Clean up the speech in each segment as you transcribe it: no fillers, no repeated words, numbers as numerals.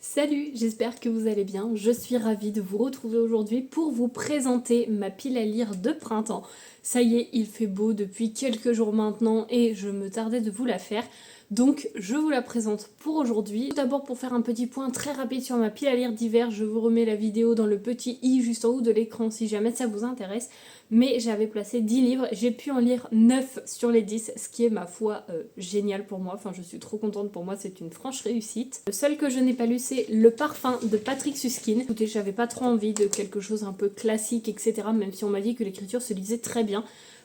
Salut, j'espère que vous allez bien. Je suis ravie de vous retrouver aujourd'hui pour vous présenter ma pile à lire de printemps. Ça y est, il fait beau depuis quelques jours maintenant et je me tardais de vous la faire. Donc je vous la présente pour aujourd'hui. Tout d'abord pour faire un petit point très rapide sur ma pile à lire d'hiver, je vous remets la vidéo dans le petit i juste en haut de l'écran si jamais ça vous intéresse. Mais j'avais placé 10 livres, j'ai pu en lire 9 sur les 10, ce qui est ma foi génial pour moi. Enfin je suis trop contente, pour moi c'est une franche réussite. Le seul que je n'ai pas lu c'est Le Parfum de Patrick Süskind. Écoutez, j'avais pas trop envie de quelque chose un peu classique, etc. Même si on m'a dit que l'écriture se lisait très bien.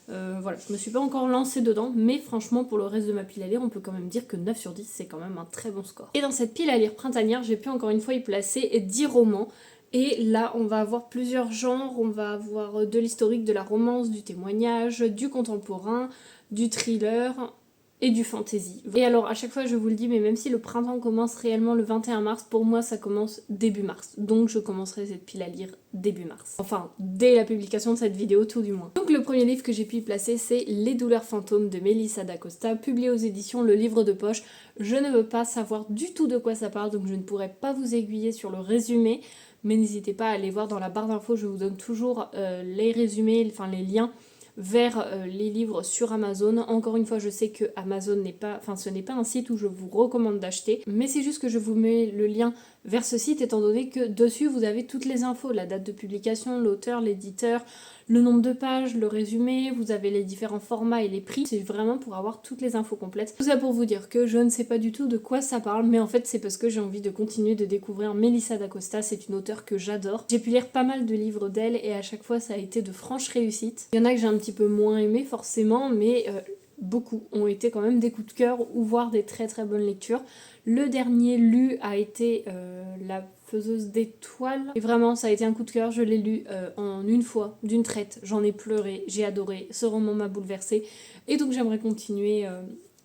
Voilà, je me suis pas encore lancée dedans, mais franchement pour le reste de ma pile à lire, on peut quand même dire que 9 sur 10 c'est quand même un très bon score. Et dans cette pile à lire printanière, j'ai pu encore une fois y placer 10 romans. Et là, on va avoir plusieurs genres, on va avoir de l'historique, de la romance, du témoignage, du contemporain, du thriller et du fantasy. Et alors, à chaque fois, je vous le dis, mais même si le printemps commence réellement le 21 mars, pour moi, ça commence début mars. Donc, je commencerai cette pile à lire début mars. Enfin, dès la publication de cette vidéo, tout du moins. Donc, le premier livre que j'ai pu y placer, c'est Les douleurs fantômes de Melissa d'Acosta, publié aux éditions Le Livre de Poche. Je ne veux pas savoir du tout de quoi ça parle, donc je ne pourrai pas vous aiguiller sur le résumé. Mais n'hésitez pas à aller voir dans la barre d'infos, je vous donne toujours les résumés, enfin les liens vers les livres sur Amazon. Encore une fois, je sais que Amazon n'est pas, enfin ce n'est pas un site où je vous recommande d'acheter, mais c'est juste que je vous mets le lien vers ce site étant donné que dessus vous avez toutes les infos, la date de publication, l'auteur, l'éditeur, le nombre de pages, le résumé, vous avez les différents formats et les prix. C'est vraiment pour avoir toutes les infos complètes. Tout ça pour vous dire que je ne sais pas du tout de quoi ça parle, mais en fait c'est parce que j'ai envie de continuer de découvrir Melissa d'Acosta. C'est une auteure que j'adore. J'ai pu lire pas mal de livres d'elle et à chaque fois ça a été de franches réussites. Il y en a que j'ai un petit peu moins aimé forcément, mais beaucoup ont été quand même des coups de cœur ou voire des très très bonnes lectures. Le dernier lu a été La Faiseuse d'étoiles. Et vraiment, ça a été un coup de cœur. Je l'ai lu en une fois, d'une traite. J'en ai pleuré, j'ai adoré. Ce roman m'a bouleversée. Et donc j'aimerais continuer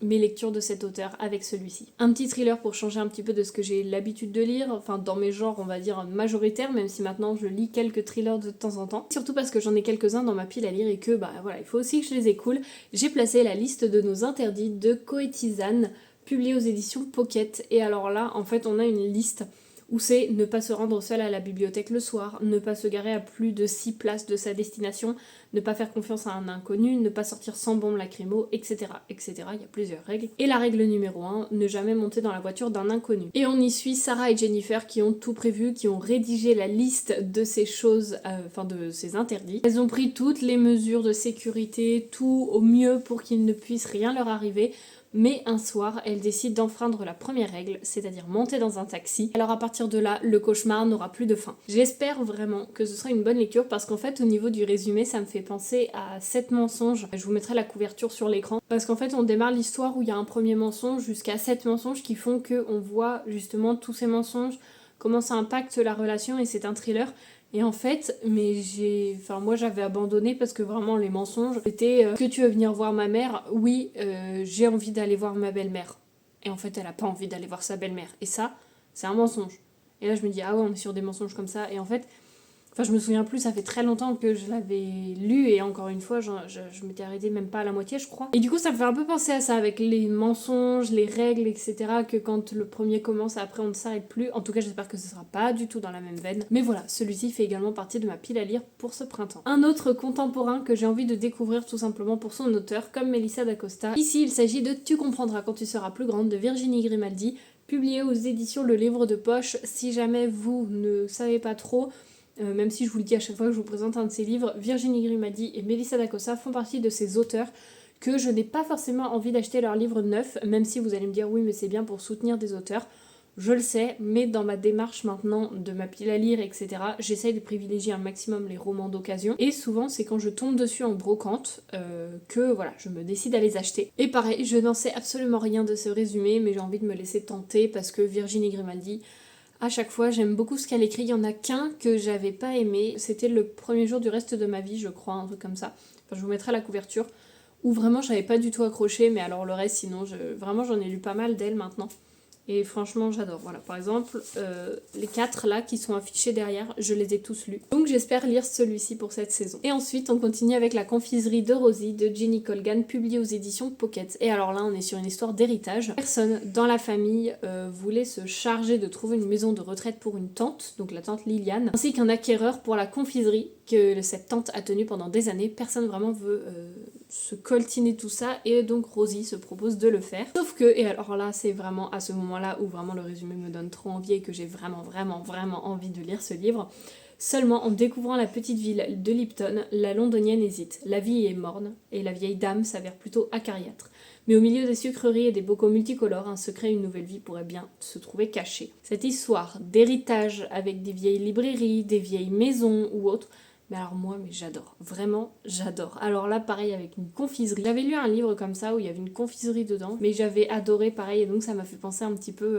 mes lectures de cet auteur avec celui-ci. Un petit thriller pour changer un petit peu de ce que j'ai l'habitude de lire, enfin dans mes genres on va dire majoritaires, même si maintenant je lis quelques thrillers de temps en temps. Surtout parce que j'en ai quelques-uns dans ma pile à lire et que bah voilà, il faut aussi que je les écoule. J'ai placé La liste de nos interdits de Koetizane, publié aux éditions Pocket. Et alors là, en fait, on a une liste où c'est ne pas se rendre seul à la bibliothèque le soir, ne pas se garer à plus de 6 places de sa destination, ne pas faire confiance à un inconnu, ne pas sortir sans bombe lacrymo, etc. etc. Il y a plusieurs règles. Et la règle numéro 1, ne jamais monter dans la voiture d'un inconnu. Et on y suit Sarah et Jennifer qui ont tout prévu, qui ont rédigé la liste de ces choses, enfin de ces interdits. Elles ont pris toutes les mesures de sécurité, tout au mieux pour qu'il ne puisse rien leur arriver. Mais un soir, elle décide d'enfreindre la première règle, c'est-à-dire monter dans un taxi. Alors à partir de là, le cauchemar n'aura plus de fin. J'espère vraiment que ce sera une bonne lecture parce qu'en fait au niveau du résumé, ça me fait penser à 7 mensonges. Je vous mettrai la couverture sur l'écran. Parce qu'en fait on démarre l'histoire où il y a un premier mensonge jusqu'à 7 mensonges qui font qu'on voit justement tous ces mensonges, comment ça impacte la relation et c'est un thriller. Et en fait, moi j'avais abandonné parce que vraiment les mensonges c'était que tu veux venir voir ma mère? Oui, j'ai envie d'aller voir ma belle-mère. Et en fait, elle a pas envie d'aller voir sa belle-mère. Et ça, c'est un mensonge. Et là, je me dis, ah ouais, on est sur des mensonges comme ça. Et en fait, enfin, je me souviens plus, ça fait très longtemps que je l'avais lu et encore une fois, je m'étais arrêtée même pas à la moitié, je crois. Et du coup, ça me fait un peu penser à ça, avec les mensonges, les règles, etc. Que quand le premier commence, après on ne s'arrête plus. En tout cas, j'espère que ce sera pas du tout dans la même veine. Mais voilà, celui-ci fait également partie de ma pile à lire pour ce printemps. Un autre contemporain que j'ai envie de découvrir tout simplement pour son auteur, comme Melissa d'Acosta. Ici, il s'agit de Tu comprendras quand tu seras plus grande de Virginie Grimaldi, publié aux éditions Le Livre de Poche. Si jamais vous ne savez pas trop, même si je vous le dis à chaque fois que je vous présente un de ces livres, Virginie Grimaldi et Melissa d'Acosta font partie de ces auteurs que je n'ai pas forcément envie d'acheter leurs livres neufs, même si vous allez me dire oui mais c'est bien pour soutenir des auteurs. Je le sais, mais dans ma démarche maintenant de ma pile à lire, etc., j'essaye de privilégier un maximum les romans d'occasion. Et souvent, c'est quand je tombe dessus en brocante que voilà, je me décide à les acheter. Et pareil, je n'en sais absolument rien de ce résumé, mais j'ai envie de me laisser tenter parce que Virginie Grimaldi, à chaque fois, j'aime beaucoup ce qu'elle écrit. Il y en a qu'un que j'avais pas aimé. C'était Le premier jour du reste de ma vie, je crois, un truc comme ça. Enfin, je vous mettrai la couverture. Où vraiment, j'avais pas du tout accroché, mais alors le reste, sinon, vraiment, j'en ai lu pas mal d'elle maintenant. Et franchement j'adore. Voilà, par exemple les 4 là qui sont affichés derrière, je les ai tous lus. Donc j'espère lire celui-ci pour cette saison. Et ensuite on continue avec La confiserie de Rosie de Jenny Colgan, publiée aux éditions Pocket. Et alors là on est sur une histoire d'héritage. Personne dans la famille voulait se charger de trouver une maison de retraite pour une tante, donc la tante Liliane, ainsi qu'un acquéreur pour la confiserie que cette tante a tenue pendant des années. Personne vraiment veut se coltiner tout ça et donc Rosie se propose de le faire. Sauf que, et alors là c'est vraiment à ce moment-là où vraiment le résumé me donne trop envie et que j'ai vraiment envie de lire ce livre. Seulement, en découvrant la petite ville de Lipton, la londonienne hésite. La vie est morne et la vieille dame s'avère plutôt acariâtre. Mais au milieu des sucreries et des bocaux multicolores, un secret et une nouvelle vie pourraient bien se trouver cachés. Cette histoire d'héritage avec des vieilles librairies, des vieilles maisons ou autres, mais alors moi, mais j'adore, vraiment j'adore. Alors là, pareil avec une confiserie. J'avais lu un livre comme ça où il y avait une confiserie dedans, mais j'avais adoré pareil et donc ça m'a fait penser un petit peu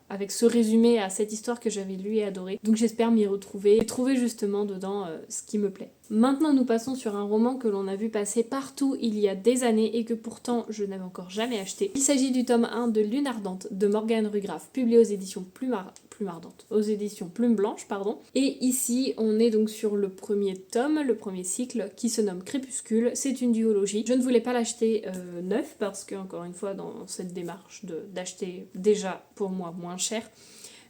avec ce résumé à cette histoire que j'avais lue et adorée. Donc j'espère m'y retrouver et trouver justement dedans ce qui me plaît. Maintenant nous passons sur un roman que l'on a vu passer partout il y a des années et que pourtant je n'avais encore jamais acheté. Il s'agit du tome 1 de Lune ardente de Morgane Rugraff, publié aux éditions Plume Ardente, aux éditions Plume Blanche, pardon. Et ici on est donc sur le premier tome, le premier cycle qui se nomme Crépuscule. C'est une duologie. Je ne voulais pas l'acheter neuf parce que encore une fois dans cette démarche d'acheter déjà pour moi moins cher,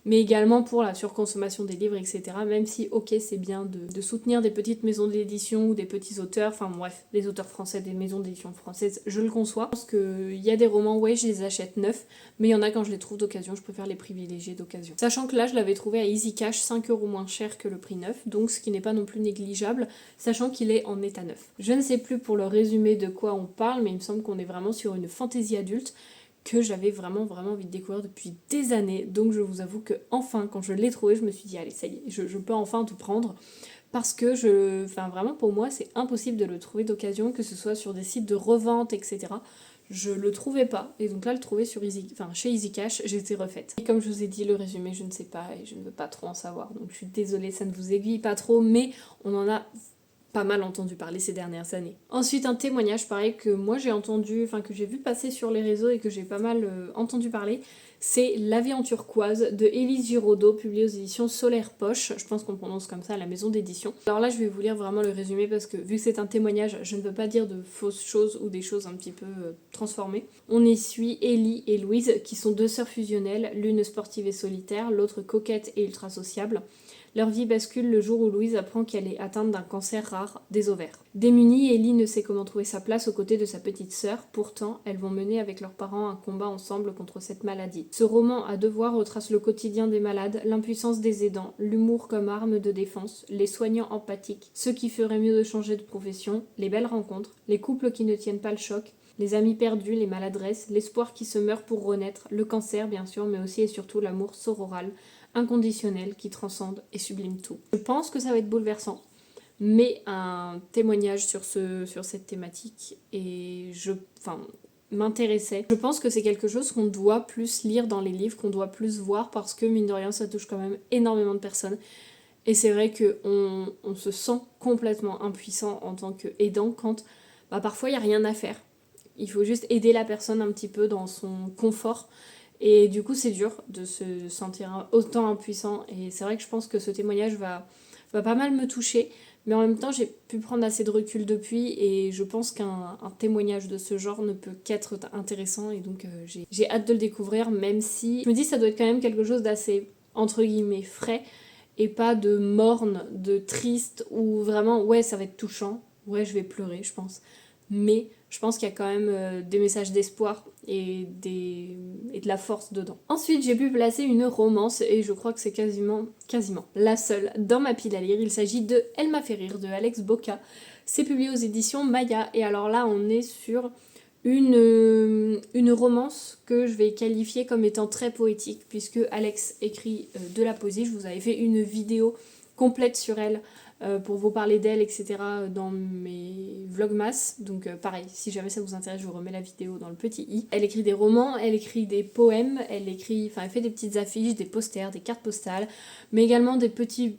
mais également pour la surconsommation des livres, etc. Même si, ok, c'est bien de soutenir des petites maisons d'édition ou des petits auteurs, enfin bref, des auteurs français, des maisons d'édition françaises, je le conçois. Je pense qu'il y a des romans, ouais, je les achète neufs, mais il y en a quand je les trouve d'occasion, je préfère les privilégier d'occasion. Sachant que là, je l'avais trouvé à Easy Cash 5 € moins cher que le prix neuf, donc ce qui n'est pas non plus négligeable, sachant qu'il est en état neuf. Je ne sais plus pour le résumé de quoi on parle, mais il me semble qu'on est vraiment sur une fantaisie adulte, que j'avais vraiment envie de découvrir depuis des années. Donc je vous avoue que enfin quand je l'ai trouvé, je me suis dit allez ça y est, je peux enfin tout prendre. Parce que vraiment pour moi c'est impossible de le trouver d'occasion, que ce soit sur des sites de revente, etc. Je le trouvais pas, et donc là le trouver sur chez Easy Cash, j'étais refaite. Et comme je vous ai dit, le résumé je ne sais pas et je ne veux pas trop en savoir, donc je suis désolée, ça ne vous aiguille pas trop, mais on en a pas mal entendu parler ces dernières années. Ensuite un témoignage pareil que moi j'ai entendu, que j'ai vu passer sur les réseaux et que j'ai pas mal entendu parler, c'est La vie en turquoise de Élise Giraudot, publié aux éditions Solaire Poche, je pense qu'on prononce comme ça à la maison d'édition. Alors là je vais vous lire vraiment le résumé parce que vu que c'est un témoignage, je ne veux pas dire de fausses choses ou des choses un petit peu transformées. On y suit Ellie et Louise qui sont deux sœurs fusionnelles, l'une sportive et solitaire, l'autre coquette et ultra sociable. Leur vie bascule le jour où Louise apprend qu'elle est atteinte d'un cancer rare des ovaires. Démunie, Ellie ne sait comment trouver sa place aux côtés de sa petite sœur, pourtant elles vont mener avec leurs parents un combat ensemble contre cette maladie. Ce roman à deux voix retrace le quotidien des malades, l'impuissance des aidants, l'humour comme arme de défense, les soignants empathiques, ceux qui feraient mieux de changer de profession, les belles rencontres, les couples qui ne tiennent pas le choc, les amis perdus, les maladresses, l'espoir qui se meurt pour renaître, le cancer bien sûr, mais aussi et surtout l'amour sororal, inconditionnel, qui transcende et sublime tout. Je pense que ça va être bouleversant, mais un témoignage sur cette thématique et m'intéressait. Je pense que c'est quelque chose qu'on doit plus lire dans les livres, qu'on doit plus voir parce que mine de rien ça touche quand même énormément de personnes. Et c'est vrai qu'on se sent complètement impuissant en tant qu'aidant quand parfois il n'y a rien à faire. Il faut juste aider la personne un petit peu dans son confort. Et du coup c'est dur de se sentir autant impuissant. Et c'est vrai que je pense que ce témoignage va pas mal me toucher. Mais en même temps j'ai pu prendre assez de recul depuis. Et je pense qu'un témoignage de ce genre ne peut qu'être intéressant. Et donc j'ai hâte de le découvrir. Même si je me dis ça doit être quand même quelque chose d'assez entre guillemets frais. Et pas de morne, de triste. Ou vraiment ouais ça va être touchant. Ouais je vais pleurer je pense. Mais je pense qu'il y a quand même des messages d'espoir et de la force dedans. Ensuite, j'ai pu placer une romance et je crois que c'est quasiment la seule dans ma pile à lire. Il s'agit de Elle m'a fait rire de Alex Bocca. C'est publié aux éditions Maya et alors là, on est sur une romance que je vais qualifier comme étant très poétique puisque Alex écrit de la poésie. Je vous avais fait une vidéo complète sur elle pour vous parler d'elle, etc. dans mes vlogmas. Donc pareil, si jamais ça vous intéresse, je vous remets la vidéo dans le petit i. Elle écrit des romans, elle écrit des poèmes, elle fait des petites affiches, des posters, des cartes postales, mais également des petits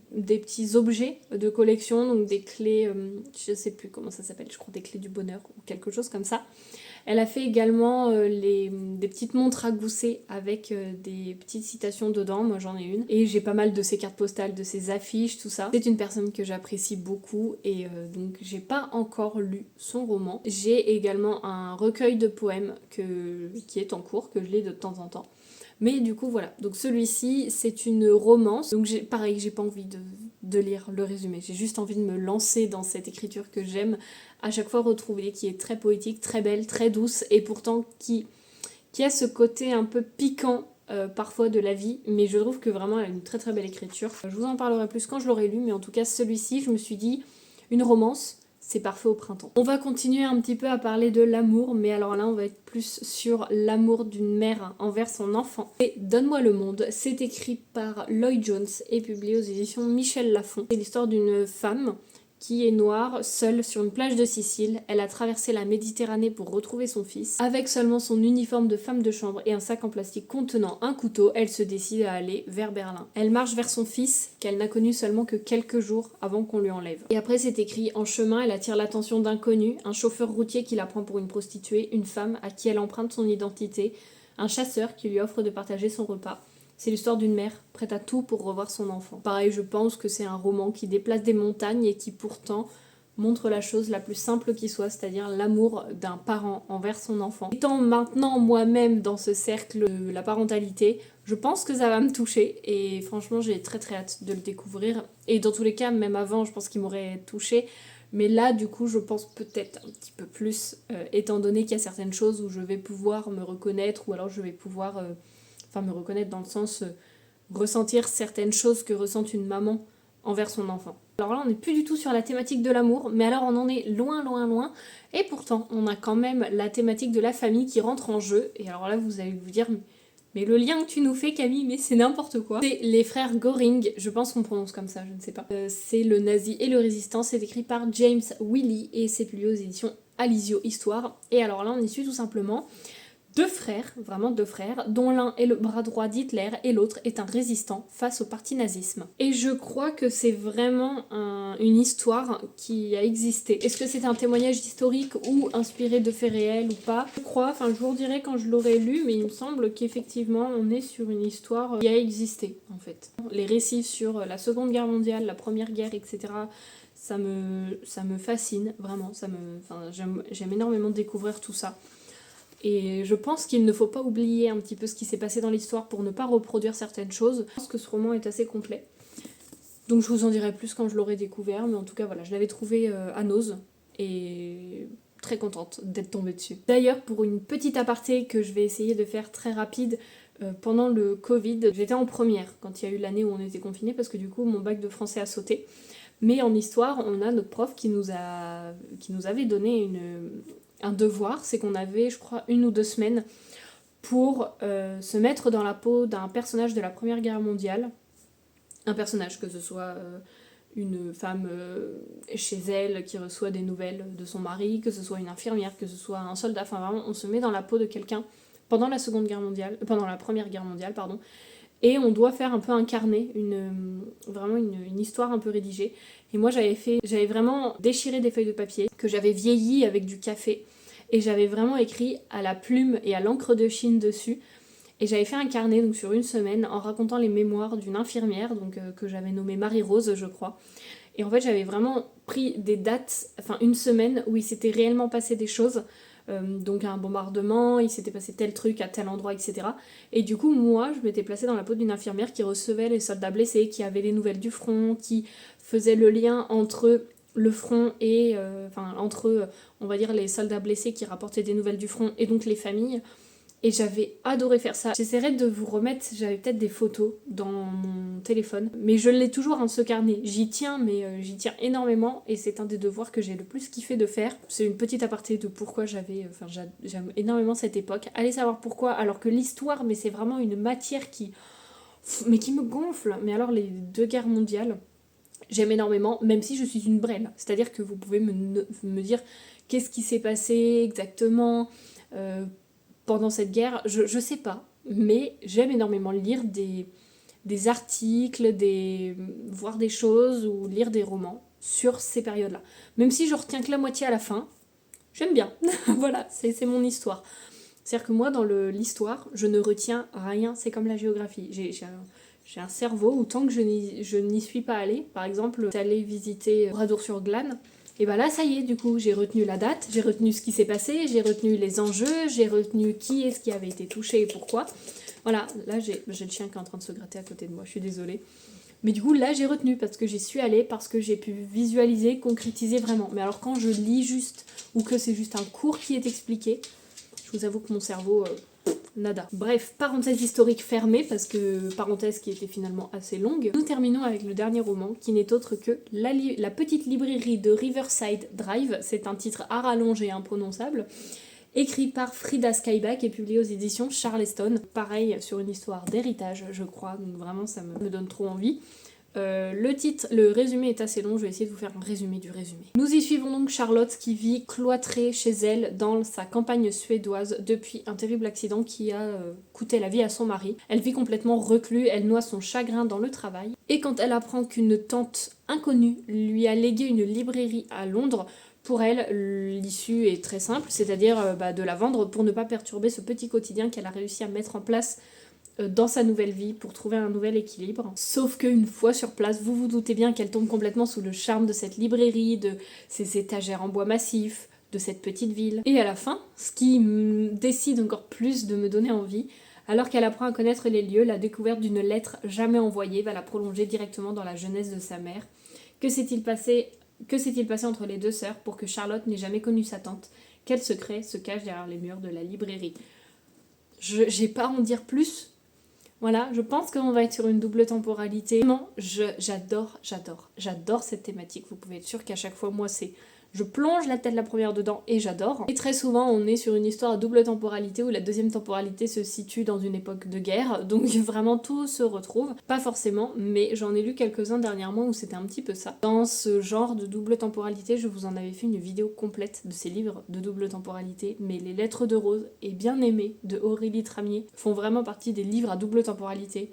objets de collection, donc des clés, je sais plus comment ça s'appelle, je crois des clés du bonheur ou quelque chose comme ça. Elle a fait également des petites montres à gousset avec des petites citations dedans, moi j'en ai une. Et j'ai pas mal de ses cartes postales, de ses affiches, tout ça. C'est une personne que j'apprécie beaucoup et donc j'ai pas encore lu son roman. J'ai également un recueil de poèmes qui est en cours, que je lis de temps en temps. Mais du coup voilà, donc celui-ci c'est une romance, donc pareil j'ai pas envie de lire le résumé, j'ai juste envie de me lancer dans cette écriture que j'aime à chaque fois retrouver, qui est très poétique, très belle, très douce et pourtant qui a ce côté un peu piquant parfois de la vie, mais je trouve que vraiment elle a une très très belle écriture. Je vous en parlerai plus quand je l'aurai lu, mais en tout cas celui-ci je me suis dit une romance, c'est parfait au printemps. On va continuer un petit peu à parler de l'amour, mais alors là on va être plus sur l'amour d'une mère envers son enfant. Et Donne-moi le monde, c'est écrit par Lloyd Jones et publié aux éditions Michel Lafon. C'est l'histoire d'une femme qui est noire, seule sur une plage de Sicile. Elle a traversé la Méditerranée pour retrouver son fils. Avec seulement son uniforme de femme de chambre et un sac en plastique contenant un couteau, elle se décide à aller vers Berlin. Elle marche vers son fils, qu'elle n'a connu seulement que quelques jours avant qu'on lui enlève. Et après c'est écrit, en chemin, elle attire l'attention d'inconnus, un chauffeur routier qui la prend pour une prostituée, une femme à qui elle emprunte son identité, un chasseur qui lui offre de partager son repas. C'est l'histoire d'une mère prête à tout pour revoir son enfant. Pareil, je pense que c'est un roman qui déplace des montagnes et qui pourtant montre la chose la plus simple qui soit, c'est-à-dire l'amour d'un parent envers son enfant. Étant maintenant moi-même dans ce cercle de la parentalité, je pense que ça va me toucher et franchement j'ai très très hâte de le découvrir. Et dans tous les cas, même avant, je pense qu'il m'aurait touchée. Mais là, du coup, je pense peut-être un petit peu plus, étant donné qu'il y a certaines choses où je vais pouvoir me reconnaître ou alors je vais pouvoir... me reconnaître dans le sens ressentir certaines choses que ressent une maman envers son enfant. Alors là on n'est plus du tout sur la thématique de l'amour, mais alors on en est loin loin loin, et pourtant on a quand même la thématique de la famille qui rentre en jeu, et alors là vous allez vous dire mais le lien que tu nous fais Camille, mais c'est n'importe quoi. C'est les frères Göring, je pense qu'on prononce comme ça, je ne sais pas. C'est le nazi et le résistant, c'est écrit par James Willey et c'est publié aux éditions Alizio Histoire. Et alors là on y suit tout simplement deux frères, vraiment deux frères, dont l'un est le bras droit d'Hitler et l'autre est un résistant face au parti nazisme. Et je crois que c'est vraiment une histoire qui a existé. Est-ce que c'est un témoignage historique ou inspiré de faits réels ou pas? Je crois, je vous redirai quand je l'aurai lu, mais il me semble qu'effectivement on est sur une histoire qui a existé en fait. Les récits sur la Seconde Guerre mondiale, la Première Guerre, etc., ça me fascine, vraiment. J'aime énormément découvrir tout ça. Et je pense qu'il ne faut pas oublier un petit peu ce qui s'est passé dans l'histoire pour ne pas reproduire certaines choses. Je pense que ce roman est assez complet. Donc je vous en dirai plus quand je l'aurai découvert, mais en tout cas voilà, je l'avais trouvé à Nose et très contente d'être tombée dessus. D'ailleurs, pour une petite aparté que je vais essayer de faire très rapide, pendant le Covid, j'étais en première quand il y a eu l'année où on était confinés parce que du coup mon bac de français a sauté. Mais en histoire, on a notre prof qui nous avait donné un devoir, c'est qu'on avait, je crois, 1 ou 2 semaines pour se mettre dans la peau d'un personnage de la Première Guerre mondiale. Un personnage, que ce soit une femme chez elle qui reçoit des nouvelles de son mari, que ce soit une infirmière, que ce soit un soldat, enfin vraiment, on se met dans la peau de quelqu'un pendant la Première Guerre mondiale, pardon. Et on doit faire un peu incarner vraiment une histoire un peu rédigée. Et moi j'avais vraiment déchiré des feuilles de papier que j'avais vieilli avec du café. Et j'avais vraiment écrit à la plume et à l'encre de Chine dessus. Et j'avais fait un carnet donc sur 1 semaine en racontant les mémoires d'une infirmière donc, que j'avais nommée Marie-Rose je crois. Et en fait j'avais vraiment pris des dates, 1 semaine où il s'était réellement passé des choses. Donc un bombardement, il s'était passé tel truc à tel endroit, etc. Et du coup, moi, je m'étais placée dans la peau d'une infirmière qui recevait les soldats blessés, qui avait des nouvelles du front, qui faisait le lien entre le front et... entre, on va dire, les soldats blessés qui rapportaient des nouvelles du front et donc les familles. Et j'avais adoré faire ça. J'essaierai de vous remettre, j'avais peut-être des photos dans mon téléphone. Mais je l'ai toujours ce carnet. J'y tiens, mais j'y tiens énormément. Et c'est un des devoirs que j'ai le plus kiffé de faire. C'est une petite aparté de pourquoi j'aime énormément cette époque. Allez savoir pourquoi, alors que l'histoire, mais c'est vraiment une matière qui me gonfle. Mais alors les 2 guerres mondiales, j'aime énormément, même si je suis une brêle. C'est-à-dire que vous pouvez me dire qu'est-ce qui s'est passé exactement pendant cette guerre, je sais pas, mais j'aime énormément lire des articles, voir des choses ou lire des romans sur ces périodes-là. Même si je retiens que la moitié à la fin, j'aime bien. Voilà, c'est mon histoire. C'est-à-dire que moi, dans l'histoire, je ne retiens rien, c'est comme la géographie. J'ai un cerveau où tant que je n'y suis pas allée, par exemple, aller visiter Oradour-sur-Glane, et bah là, ça y est, du coup, j'ai retenu la date, j'ai retenu ce qui s'est passé, j'ai retenu les enjeux, j'ai retenu qui est-ce qui avait été touché et pourquoi. Voilà, là, j'ai le chien qui est en train de se gratter à côté de moi, je suis désolée. Mais du coup, là, j'ai retenu parce que j'y suis allée, parce que j'ai pu visualiser, concrétiser vraiment. Mais alors, quand je lis juste, ou que c'est juste un cours qui est expliqué, je vous avoue que mon cerveau, nada. Bref, parenthèse historique fermée, parce que parenthèse qui était finalement assez longue. Nous terminons avec le dernier roman, qui n'est autre que La petite librairie de Riverside Drive. C'est un titre à rallonge et imprononçable. Écrit par Frida Skyback et publié aux éditions Charleston. Pareil, sur une histoire d'héritage, je crois, donc vraiment ça me donne trop envie. Le résumé est assez long, je vais essayer de vous faire un résumé du résumé. Nous y suivons donc Charlotte qui vit cloîtrée chez elle dans sa campagne suédoise depuis un terrible accident qui a coûté la vie à son mari. Elle vit complètement reclus, elle noie son chagrin dans le travail. Et quand elle apprend qu'une tante inconnue lui a légué une librairie à Londres, pour elle, l'issue est très simple, c'est-à-dire de la vendre pour ne pas perturber ce petit quotidien qu'elle a réussi à mettre en place dans sa nouvelle vie pour trouver un nouvel équilibre. Sauf qu'une fois sur place, vous vous doutez bien qu'elle tombe complètement sous le charme de cette librairie, de ses étagères en bois massif, de cette petite ville. Et à la fin, ce qui décide encore plus de me donner envie, alors qu'elle apprend à connaître les lieux, la découverte d'une lettre jamais envoyée va la prolonger directement dans la jeunesse de sa mère. Que s'est-il passé entre les deux sœurs pour que Charlotte n'ait jamais connu sa tante? Quel secret se cache derrière les murs de la librairie? J'ai pas à en dire plus. Voilà, je pense qu'on va être sur une double temporalité. Vraiment, j'adore cette thématique. Vous pouvez être sûr qu'à chaque fois, moi, je plonge la tête la première dedans et j'adore. Et très souvent, on est sur une histoire à double temporalité où la deuxième temporalité se situe dans une époque de guerre. Donc vraiment, tout se retrouve. Pas forcément, mais j'en ai lu quelques-uns dernièrement où c'était un petit peu ça. Dans ce genre de double temporalité, je vous en avais fait une vidéo complète de ces livres de double temporalité. Mais Les Lettres de Rose et Bien Aimé de Aurélie Tramier font vraiment partie des livres à double temporalité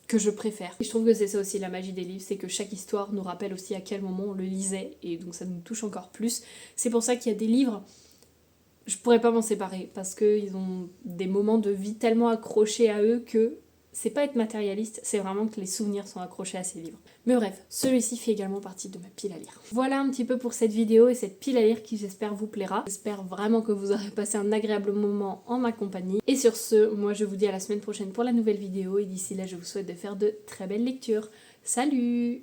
que je préfère. Et je trouve que c'est ça aussi la magie des livres, c'est que chaque histoire nous rappelle aussi à quel moment on le lisait, et donc ça nous touche encore plus. C'est pour ça qu'il y a des livres, je pourrais pas m'en séparer, parce qu'ils ont des moments de vie tellement accrochés à eux que c'est pas être matérialiste, c'est vraiment que les souvenirs sont accrochés à ces livres. Mais bref, celui-ci fait également partie de ma pile à lire. Voilà un petit peu pour cette vidéo et cette pile à lire qui j'espère vous plaira. J'espère vraiment que vous aurez passé un agréable moment en ma compagnie. Et sur ce, moi je vous dis à la semaine prochaine pour la nouvelle vidéo et d'ici là je vous souhaite de faire de très belles lectures. Salut!